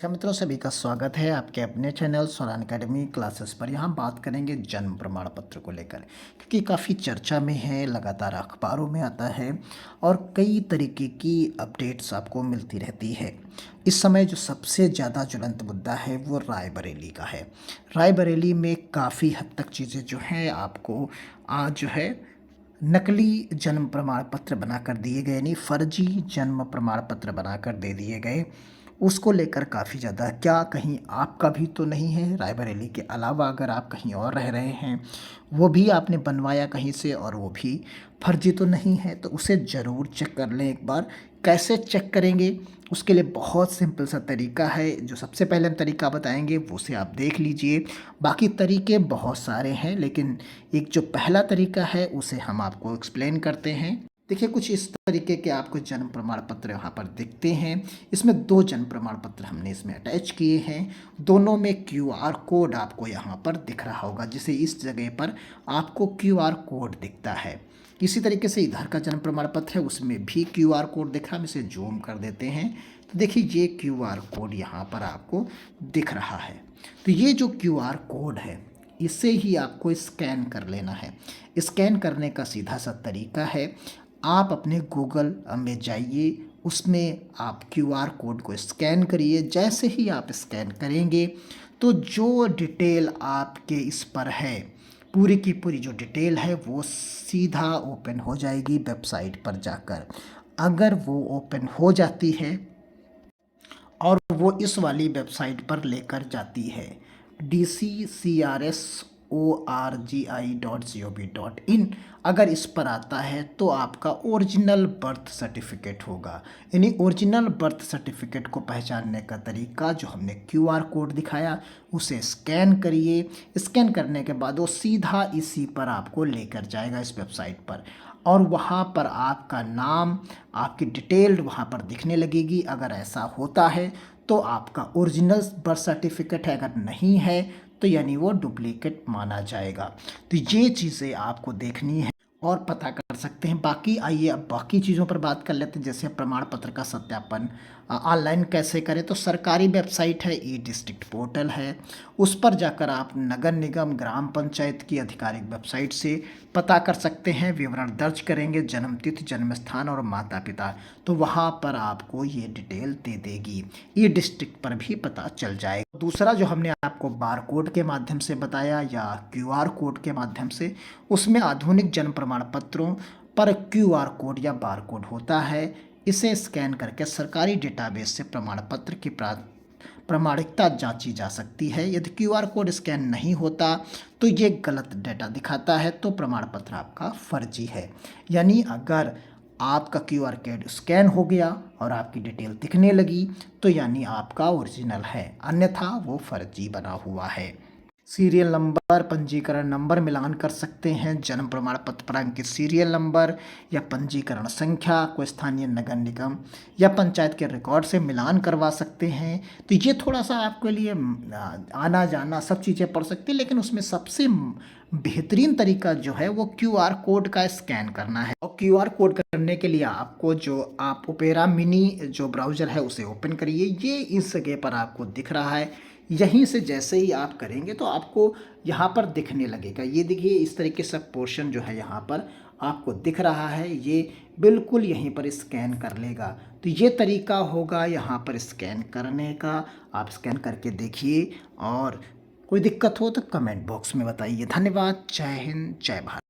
नमस्कार मित्रों, सभी का स्वागत है आपके अपने चैनल सोनान एकेडमी क्लासेस पर। यहाँ बात करेंगे जन्म प्रमाण पत्र को लेकर, क्योंकि काफ़ी चर्चा में है, लगातार अखबारों में आता है और कई तरीके की अपडेट्स आपको मिलती रहती है। इस समय जो सबसे ज़्यादा ज्वलंत मुद्दा है वो रायबरेली का है। रायबरेली में काफ़ी हद तक चीज़ें जो हैं आपको आज जो है नकली जन्म प्रमाण पत्र बनाकर दिए गए, यानी फर्जी जन्म प्रमाण पत्र बनाकर दे दिए गए। उसको लेकर काफ़ी ज़्यादा, क्या कहीं आपका भी तो नहीं है? रायबरेली के अलावा अगर आप कहीं और रह रहे हैं, वो भी आपने बनवाया कहीं से और वो भी फर्जी तो नहीं है, तो उसे ज़रूर चेक कर लें एक बार। कैसे चेक करेंगे? उसके लिए बहुत सिंपल सा तरीका है। जो सबसे पहले हम तरीका बताएंगे वो उसे आप देख लीजिए। बाकी तरीके बहुत सारे हैं, लेकिन एक जो पहला तरीका है उसे हम आपको एक्सप्लेन करते हैं। देखिए, कुछ इस तरीके के आपको जन्म प्रमाण पत्र यहाँ पर दिखते हैं। इसमें 2 जन्म प्रमाण पत्र हमने इसमें अटैच किए हैं। दोनों में क्यूआर कोड आपको यहाँ पर दिख रहा होगा, जिसे इस जगह पर आपको क्यूआर कोड दिखता है। इसी तरीके से इधर का जन्म प्रमाण पत्र है, उसमें भी क्यूआर कोड दिख रहा है। हम इसे जूम कर देते हैं तो देखिए ये क्यूआर कोड यहाँ पर आपको दिख रहा है। तो ये जो क्यूआर कोड है इसे ही आपको स्कैन कर लेना है। स्कैन करने का सीधा सा तरीका है, आप अपने गूगल में जाइए, उसमें आप क्यूआर कोड को स्कैन करिए। जैसे ही आप स्कैन करेंगे तो जो डिटेल आपके इस पर है, पूरी की पूरी जो डिटेल है वो सीधा ओपन हो जाएगी वेबसाइट पर जाकर। अगर वो ओपन हो जाती है और वो इस वाली वेबसाइट पर लेकर जाती है DCCRSORGI.gov.in, अगर इस पर आता है तो आपका ओरिजिनल बर्थ सर्टिफिकेट होगा। यानी ओरिजिनल बर्थ सर्टिफिकेट को पहचानने का तरीका जो हमने क्यूआर कोड दिखाया, उसे स्कैन करिए। स्कैन करने के बाद वो सीधा इसी पर आपको लेकर जाएगा, इस वेबसाइट पर, और वहाँ पर आपका नाम, आपकी डिटेल वहाँ पर दिखने लगेगी। अगर ऐसा होता है तो आपका ओरिजिनल बर्थ सर्टिफिकेट है, अगर नहीं है तो यानी वो डुप्लीकेट माना जाएगा। तो ये चीज़ें आपको देखनी है और पता कर सकते हैं। बाकी आइए अब बाकी चीज़ों पर बात कर लेते हैं, जैसे प्रमाण पत्र का सत्यापन ऑनलाइन कैसे करें। तो सरकारी वेबसाइट है, ई डिस्ट्रिक्ट पोर्टल है, उस पर जाकर आप नगर निगम, ग्राम पंचायत की आधिकारिक वेबसाइट से पता कर सकते हैं। विवरण दर्ज करेंगे, जन्म तिथि, जन्म स्थान और माता पिता, तो वहाँ पर आपको ये डिटेल दे देगी। ई डिस्ट्रिक्ट पर भी पता चल जाएगा। दूसरा जो हमने आपको बार कोड के माध्यम से बताया या क्यूआर कोड के माध्यम से, उसमें आधुनिक जन्म प्रमाण पत्रों पर क्यूआर कोड या बार कोड होता है। इसे स्कैन करके सरकारी डेटाबेस से प्रमाण पत्र की प्रामाणिकता जांची जा सकती है। यदि क्यूआर कोड स्कैन नहीं होता तो ये गलत डेटा दिखाता है, तो प्रमाण पत्र आपका फर्जी है। यानी अगर आपका क्यूआर कोड स्कैन हो गया और आपकी डिटेल दिखने लगी तो यानी आपका ओरिजिनल है, अन्यथा वो फर्जी बना हुआ है। सीरियल नंबर, पंजीकरण नंबर मिलान कर सकते हैं, जन्म प्रमाण पत्र पर अंकित सीरियल नंबर या पंजीकरण संख्या को स्थानीय नगर निगम या पंचायत के रिकॉर्ड से मिलान करवा सकते हैं। तो ये थोड़ा सा आपके लिए आना जाना सब चीज़ें पड़ सकती है, लेकिन उसमें सबसे बेहतरीन तरीका जो है वो क्यूआर कोड का स्कैन करना है। और क्यूआर कोड करने के लिए आपको जो आप ओपेरा मिनी जो ब्राउज़र है उसे ओपन करिए। ये इस जगह पर आपको दिख रहा है। यहीं से जैसे ही आप करेंगे तो आपको यहाँ पर दिखने लगेगा। ये देखिए, इस तरीके से पोर्शन जो है यहाँ पर आपको दिख रहा है, ये बिल्कुल यहीं पर स्कैन कर लेगा। तो ये तरीका होगा यहाँ पर स्कैन करने का। आप स्कैन करके देखिए और कोई दिक्कत हो तो कमेंट बॉक्स में बताइए। धन्यवाद। जय हिंद, जय भारत।